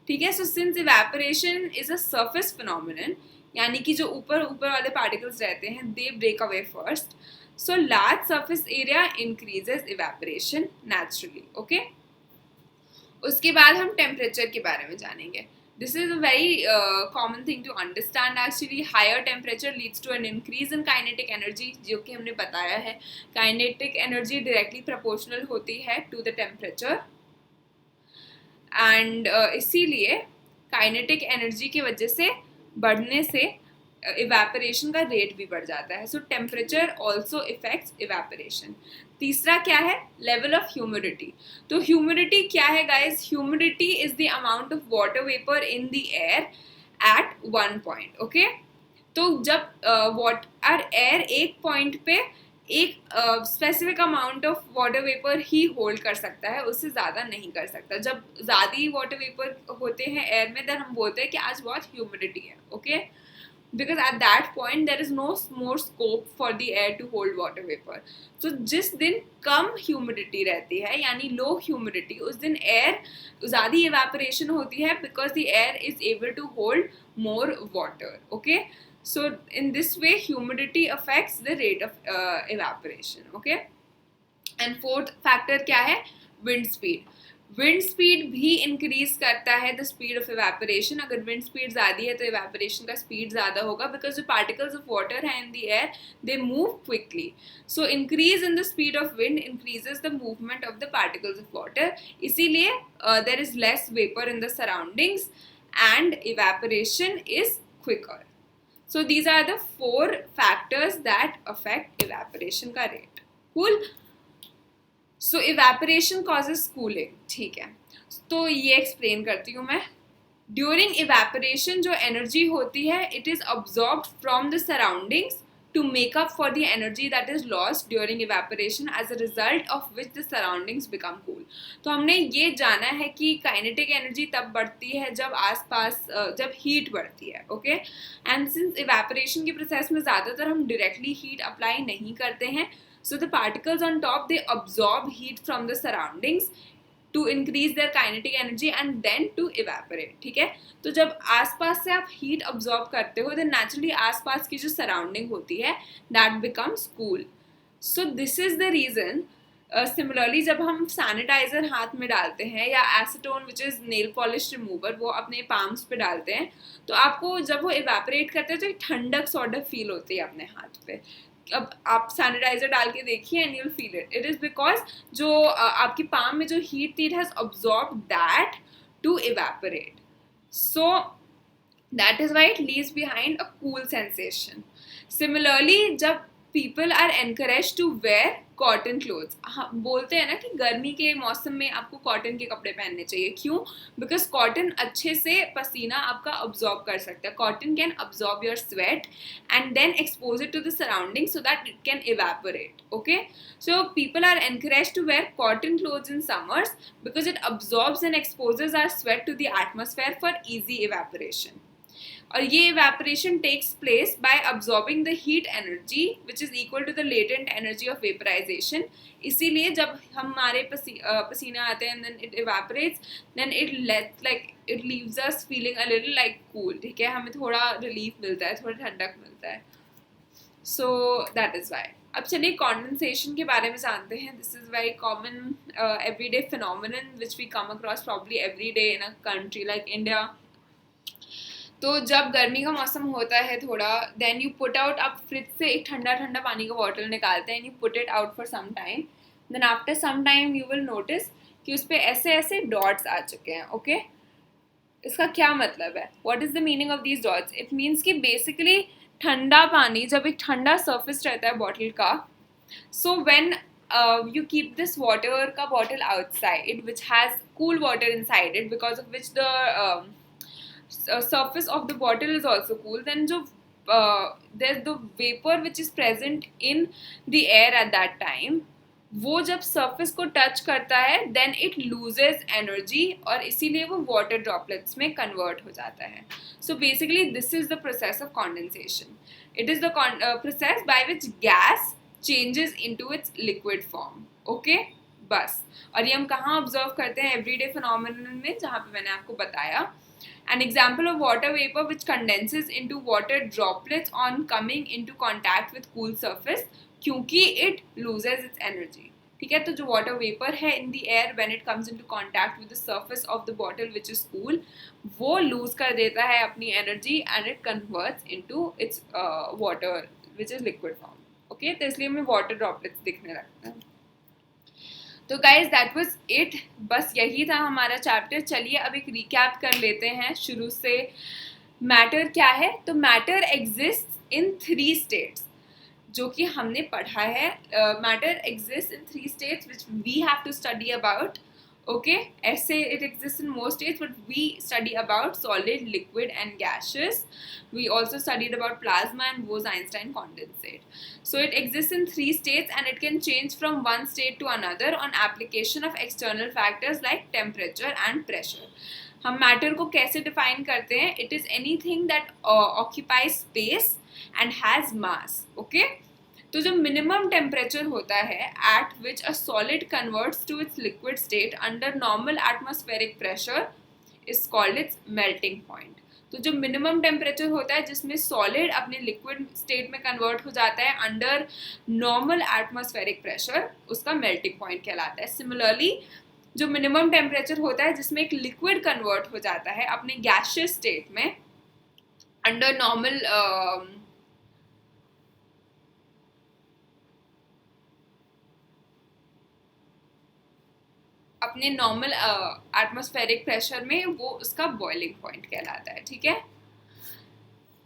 ठीक है, so since evaporation is a surface phenomenon, यानी कि जो ऊपर वाले particles रहते हैं they break away first, So large surface area increases evaporation naturally. Okay. उसके बाद हम टेम्परेचर के बारे में जानेंगे. This is a very common thing to understand actually. Higher temperature leads to an increase in kinetic energy, जो कि हमने बताया है. Kinetic energy directly proportional होती है to the temperature, and इसीलिए kinetic energy की वजह से बढ़ने से इवेपोरेशन का रेट भी बढ़ जाता है. सो टेम्परेचर ऑल्सो इफेक्ट्स इवेपोरेशन. तीसरा क्या है? Level of humidity. तो ह्यूमिडिटी क्या है guys? Humidity is the amount of water vapour in the air at one point. Okay. तो जब वाटर एयर एक पॉइंट पे एक specific amount of water vapour he hold कर सकता है, उससे ज़्यादा नहीं कर सकता. जब ज़्यादा वाटर वेपर होते हैं एयर में, देन हम बोलते हैं कि आज बहुत ह्यूमिडिटी है. Okay. Because at that point there is no more scope for the air to hold water vapor. So जिस दिन कम ह्यूमिडिटी रहती है यानी लो ह्यूमिडिटी, उस दिन एयर ज़्यादा इवेपोरेशन होती है because the air is able to hold more water. Okay. So in this way humidity affects the rate of evaporation. Okay. And fourth factor क्या है? Wind speed. विंड स्पीड भी increase करता है the speed of evaporation. अगर wind speed ज़्यादा है तो evaporation का स्पीड ज़्यादा होगा, बिकॉज जो पार्टिकल्स ऑफ वाटर है in the air they move quickly. So increase in the speed of wind increases the movement of the particles of water. इसीलिए there is less vapour in the surroundings and evaporation is quicker. So these are the 4 factors that affect evaporation का rate. Cool. So evaporation causes cooling. ठीक है, तो ये explain करती हूँ मैं. During evaporation जो एनर्जी होती है it is absorbed from the surroundings to make up for the energy that is lost during evaporation as a result of which the surroundings become cool. तो हमने ये जाना है कि काइनेटिक एनर्जी तब बढ़ती है जब आसपास जब हीट बढ़ती है. ओके. एंड सिंस इवेपोरेशन के प्रोसेस में ज़्यादातर हम डायरेक्टली हीट अप्लाई नहीं करते हैं, so the particles on top they absorb heat from the surroundings to increase their kinetic energy and then to evaporate. ठीक है. तो जब आसपास से आप हीट absorb करते हो then naturally आसपास की जो surrounding होती है that becomes cool. So this is the reason. Similarly जब हम सैनिटाइजर हाथ में डालते हैं या acetone which is nail polish remover वो अपने पाम्स पे डालते हैं, तो आपको जब वो इवेपोरेट करते हैं तो एक ठंडक सॉर्ट ऑफ फील होती है अपने हाथ पे. अब आप सैनिटाइजर डाल के देखिए and you will feel it. It is because जो आपकी पाम में जो हीट थी it has absorb that to evaporate. So that is why it leaves behind a cool sensation. Similarly जब people are encourage to wear cotton clothes, हम बोलते हैं ना कि गर्मी के मौसम में आपको कॉटन के कपड़े पहनने चाहिए. क्यों? बिकॉज कॉटन अच्छे से पसीना आपका अब्जॉर्ब कर सकता है. Cotton can absorb your sweat and then expose it to the surrounding so that it can evaporate. Okay. So people are encourage to wear cotton clothes in summers because it absorbs and exposes our sweat to the atmosphere for easy evaporation. और ये evaporation takes place by absorbing the heat energy which is equal to the latent energy of vaporization. इसीलिए जब हमारे पसीना आते हैं then it evaporates, then it leaves us feeling a little like cool. ठीक है, हमें थोड़ा relief मिलता है, थोड़ा ठंडक मिलता है. So that is why. अब चलिए condensation के बारे में जानते हैं. This is very common everyday phenomenon which we come across probably every day in a country like India. तो जब गर्मी का मौसम होता है थोड़ा, देन यू पुट आउट, आप फ्रिज से एक ठंडा ठंडा पानी का बॉटल निकालते हैं and you put it out for some time. Then after some time you will notice कि उस पर ऐसे ऐसे डॉट्स आ चुके हैं. ओके. इसका क्या मतलब है? What is the meaning of these dots? It means कि बेसिकली ठंडा पानी, जब एक ठंडा सर्फेस रहता है बॉटल का, so when you keep this water का bottle outside which has cool water inside it because of which the surface of the bottle is also cool, then जो there's the vapor which is present in the air at that time, वो जब surface को touch करता है then it loses energy और इसीलिए वो water droplets में convert हो जाता है. So basically this is the process of condensation. It is the process by which gas changes into its liquid form. Okay? बस. और ये हम कहाँ observe करते हैं? everyday phenomenon में, जहाँ पे मैंने आपको बताया. An example of water vapor which condenses into water droplets on coming into contact with cool surface क्योंकि इट लूजेज इट्स एनर्जी। ठीक है, तो जो वाटर वेपर है in the air when it comes into contact with the surface of the bottle which is cool, वो loose कर देता है अपनी energy and it converts into its water which is liquid form. Okay, तो इसलिए हमें water droplets दिखने लगते हैं। तो गाइज दैट वाज इट, बस यही था हमारा चैप्टर। चलिए अब एक रिकैप कर लेते हैं शुरू से। मैटर क्या है? तो मैटर एग्जिस्ट इन 3 स्टेट्स, जो कि हमने पढ़ा है। Matter exist in 3 states which we have to study about. Okay, ऐसे it exist in more states but we study about solid, liquid and gases. We also studied about plasma and Bose-Einstein condensate. So it exists in 3 states and it can change from one state to another on application of external factors like temperature and pressure. हम matter को कैसे define करते हैं? It is anything that occupies space and has mass. Okay? तो जो minimum temperature होता है at which a solid converts to its liquid state under normal atmospheric pressure is called its melting point. तो जो minimum temperature होता है जिसमें solid अपने लिक्विड स्टेट में कन्वर्ट हो जाता है अंडर नॉर्मल एटमॉस्फेरिक प्रेशर, उसका मेल्टिंग पॉइंट कहलाता है। सिमिलरली जो मिनिमम टेम्परेचर होता है जिसमें एक लिक्विड कन्वर्ट हो जाता है अपने गैसियस स्टेट में अंडर नॉर्मल अपने नॉर्मल एटमॉस्फेरिक प्रेशर में, वो उसका बॉइलिंग पॉइंट कहलाता है। ठीक है,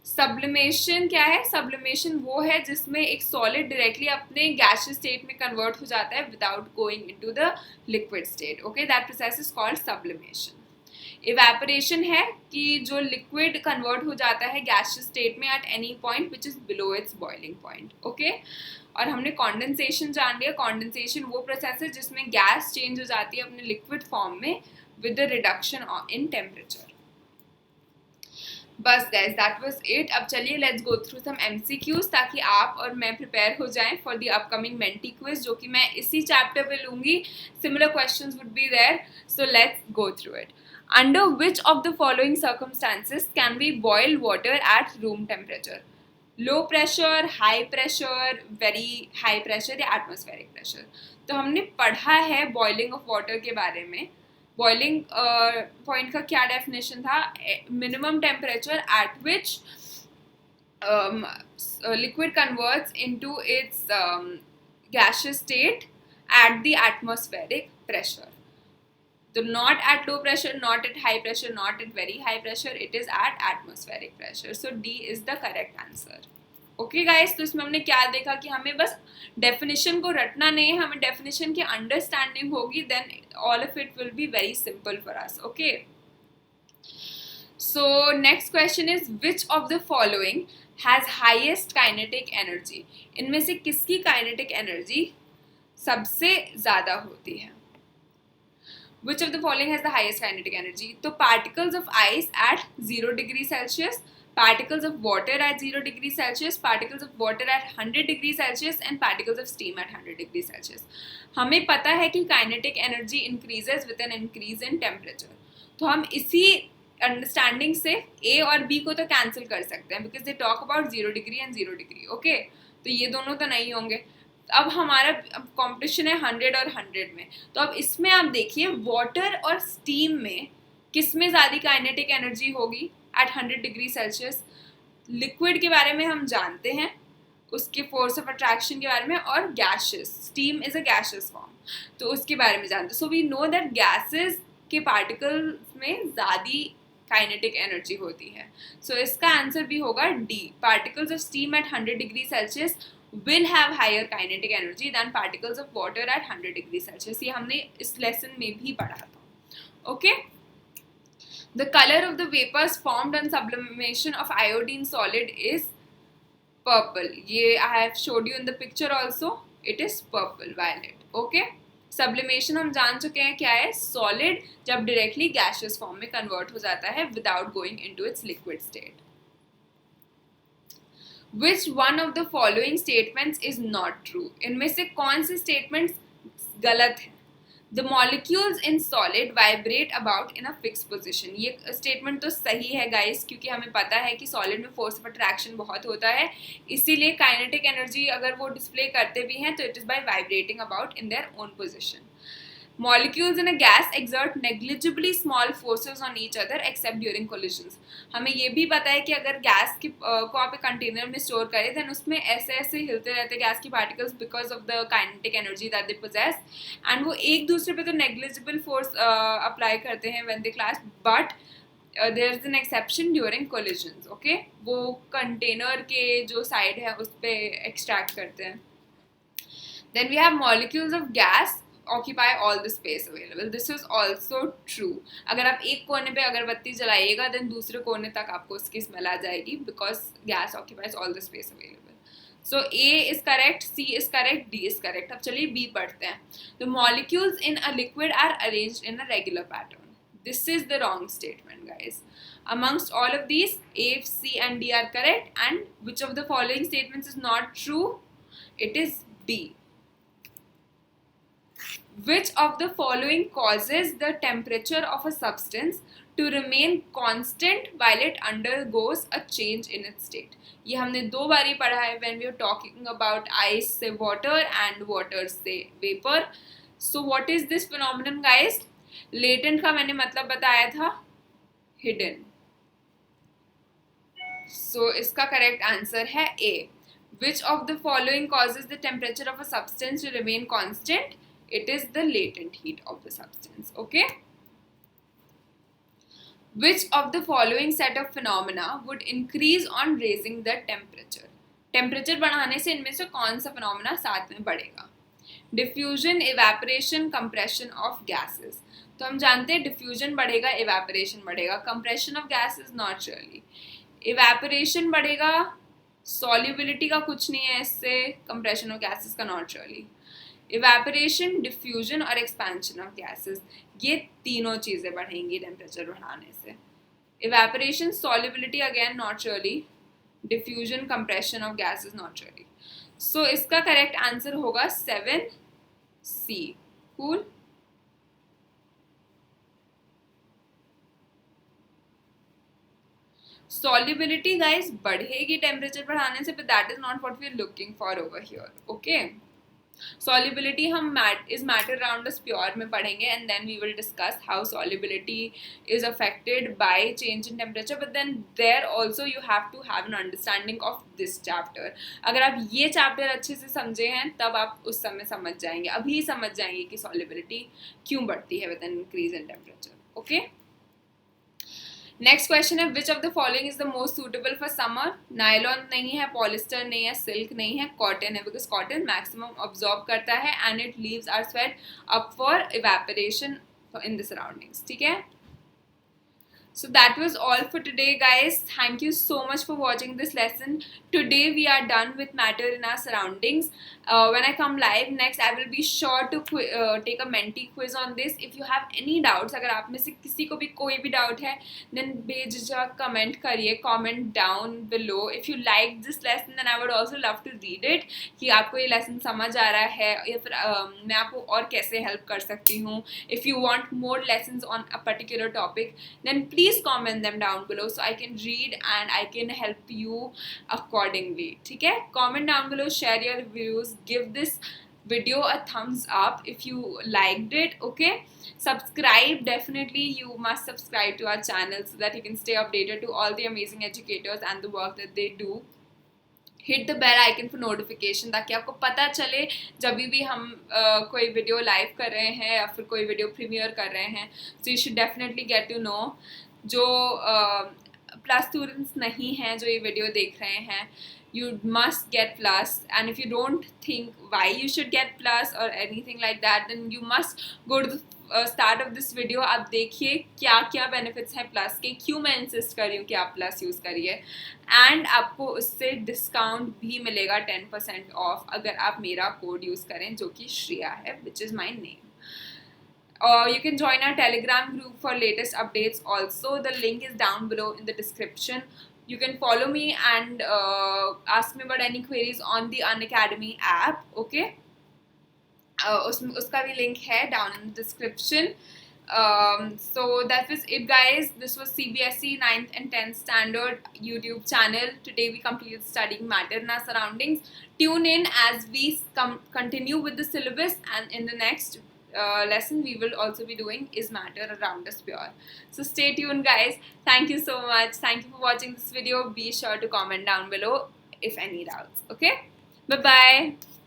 सब्लिमेशन क्या है? सब्लिमेशन वो है जिसमें एक सॉलिड डायरेक्टली अपने गैसियस स्टेट में कन्वर्ट हो जाता है without going into the liquid state. Okay, that process is called sublimation. Evaporation है कि जो लिक्विड कन्वर्ट हो जाता है गैसियस स्टेट में eight any point which is below it's boiling point. Okay, और हमने कॉन्डेंसेशन जान लिया। कॉन्डेंसेशन वो प्रोसेस है जिसमें गैस चेंज हो जाती है अपने लिक्विड फॉर्म में with the reduction in temperature. बस गाइस दैट वाज इट। अब चलिए let's go through some MCQs ताकि आप और मैं प्रिपेयर हो जाएं for the upcoming Menti quiz, जो कि मैं इसी चैप्टर पे लूंगी। Similar questions would be there, so let's go through it. Under which of the following circumstances can we boil water at room temperature? Low pressure, high pressure, very high pressure या atmospheric pressure. तो हमने पढ़ा है boiling of water के बारे में। Boiling point का क्या डेफिनेशन था? Minimum temperature at which liquid converts into its gaseous state at the atmospheric pressure. So not at low pressure, not at high pressure, not at very high pressure, it is at atmospheric pressure. So D is the correct answer. Okay guys, तो इसमें हमने क्या देखा कि हमें बस definition को रटना नहीं है, हमें डेफिनेशन की अंडरस्टैंडिंग होगी, then all of it will be very simple for us. Okay, so next question is which of the following has highest kinetic energy? इनमें से किसकी काइनेटिक एनर्जी सबसे ज्यादा होती है? Which of the following has the highest kinetic energy? तो particles of ice at 0 degree Celsius, particles of water at 0 degree Celsius, particles of water at 100 degree Celsius and particles of steam at 100 degree Celsius. हमें पता है कि kinetic energy increases with an increase in temperature. तो हम इसी understanding से A और B को तो कैंसिल कर सकते हैं because they talk about 0 degree and 0 degree. Okay, तो ये दोनों तो नहीं होंगे। अब हमारा कंपटीशन है 100 और 100 में, तो अब इसमें आप देखिए वाटर और स्टीम में किस में ज़्यादा काइनेटिक एनर्जी होगी एट 100 डिग्री सेल्सियस? लिक्विड के बारे में हम जानते हैं, उसके फोर्स ऑफ अट्रैक्शन के बारे में, और gases, steam is a gases form, तो उसके बारे में जानते हैं। So we know that gases के पार्टिकल्स में ज़्यादा काइनेटिक एनर्जी होती है। सो इसका आंसर भी होगा D, particles of steam eight 100 degree Celsius will have higher kinetic energy than particles of water at 100 degree Celsius. ये हमने इस लेसन में भी पढ़ा था। Okay? The color of the vapors formed on sublimation of iodine solid is purple. ये I have showed you in the picture also. It is purple, violet. Okay? Sublimation हम जान चुके हैं क्या है? Solid जब directly gaseous form में convert हो जाता है without going into its liquid state. Which one of the following statements is not true? इनमें से कौन से statements गलत हैं? The molecules in solid vibrate about in a fix position. ये स्टेटमेंट तो सही है गाइस, क्योंकि हमें पता है कि सॉलिड में फोर्स ऑफ अट्रैक्शन बहुत होता है, इसीलिए काइनेटिक एनर्जी अगर वो डिस्प्ले करते भी हैं तो it is by vibrating about in their own position. Molecules in a gas exert negligibly small forces on each other except during collisions. हमें ये भी पता है कि अगर गैस की को आप एक कंटेनर में स्टोर करें देन उसमें ऐसे ऐसे हिलते रहते हैं गैस की particles because of the kinetic energy that they possess, and वो एक दूसरे पे तो नेग्लिजिबल फोर्स अप्लाई करते हैं when they clash, but there is an exception during collisions. Okay, वो कंटेनर के जो साइड है उस पर एक्सट्रैक्ट करते हैं. Then we have molecules of gas occupy all the space available. This is also true. अगर आप एक कोने पे अगरबत्ती जलाइएगा then दूसरे कोने तक आपको उसकी स्मेल आ जाएगी because gas occupies all the space available. So A is correct, C is correct, D is correct. अब चलिए B पढ़ते हैं. The molecules in a liquid are arranged in a regular pattern. This is the wrong statement, guys. Amongst all of these, A, C and D are correct, and which of the following statements is not true? It is B. Which of the following causes the temperature of a substance to remain constant while it undergoes a change in its state? ये हमने दो बारी पढ़ा है when we are talking about ice से water and water से vapor. So what is this phenomenon, guys? Latent का मैंने मतलब बताया था hidden. So इसका correct answer है A. Which of the following causes the temperature of a substance to remain constant? It is the latent heat of the substance. Okay. Which of the following set of phenomena would increase on raising the temperature? Temperature बढ़ाने से इनमें से कौन सा phenomena साथ में बढ़ेगा? Diffusion, evaporation, compression of gases. तो हम जानते हैं diffusion बढ़ेगा, evaporation बढ़ेगा. Compression of gases not really. Evaporation बढ़ेगा, solubility का कुछ नहीं है इससे, compression of gases का not really. इवेपोरेशन, डिफ्यूजन और एक्सपेंशन ऑफ गैसेस, ये तीनों चीज़ें बढ़ेंगी टेम्परेचर बढ़ाने से. Evaporation, solubility again not really, diffusion, compression of gases not really. So इसका करेक्ट आंसर होगा 7C. कूल. सॉल्युबिलिटी गाइस बढ़ेगी टेम्परेचर बढ़ाने से, but that is not what we are looking for over here. Okay, solubility हम is matter around us pure में पढ़ेंगे, and then we will discuss how solubility is affected by change in temperature, but then there also you have to have an understanding of this chapter. अगर आप ये chapter अच्छे से समझे हैं तब आप उस समय समझ जाएंगे, अभी समझ जाएंगे कि solubility क्यों बढ़ती है with an increase in temperature. Okay. Next question है which of the following is the most suitable for summer. Nylon नहीं है, पॉलिस्टर नहीं है, सिल्क नहीं है, कॉटन है, बिकॉज कॉटन मैक्सिमम ऑब्जॉर्ब करता है and it leaves our sweat up for evaporation in the surroundings. ठीक है. So that was all for today, guys. Thank you so much for watching this lesson. Today we are done with matter in our surroundings. When I come live next, I will be sure to take a Menti quiz on this. If you have any doubts, अगर आप में से किसी को भी कोई भी doubt है, then बेझिझक comment करिए, comment down below. If you liked this lesson, then I would also love to read it. कि आपको ये lesson समझ आ रहा है या फिर मैं आपको और कैसे help कर सकती हूँ. If you want more lessons on a particular topic, then please comment them down below so I can read and I can help you accordingly. ठीक है. Comment down below, share your reviews, give this video a thumbs up if you liked it. Okay. Subscribe, definitely you must subscribe to our channel so that you can stay updated to all the amazing educators and the work that they do. Hit the bell icon for notification, ताकि आपको पता चले जब भी हम कोई video live कर रहे हैं या फिर कोई वीडियो प्रीमियर कर रहे हैं. So you should definitely get to know. जो प्लस स्टूडेंट्स नहीं हैं जो ये वीडियो देख रहे हैं, you must get plus, and if you don't think why you should get plus or anything like that, then you must go to the start of this video. आप देखिए क्या क्या benefits हैं प्लस के, क्यों मैं इंसिस्ट कर रही हूँ कि आप प्लस यूज़ करिए, एंड आपको उससे डिस्काउंट भी मिलेगा 10% ऑफ अगर आप मेरा कोड यूज़ करें जो कि श्रिया है, which is my name. You can join our Telegram group for latest updates also. The link is down below in the description. You can follow me and ask me about any queries on the Unacademy app. Okay. उसका भी link है down in the description. So that was it, guys. This was CBSE 9th and 10th standard YouTube channel. Today we completed studying matter in our surroundings. Tune in as we continue with the syllabus, and in the next lesson we will also be doing is matter around us pure. So stay tuned, guys. Thank you so much. Thank you for watching this video. Be sure to comment down below if any doubts. Okay, bye bye.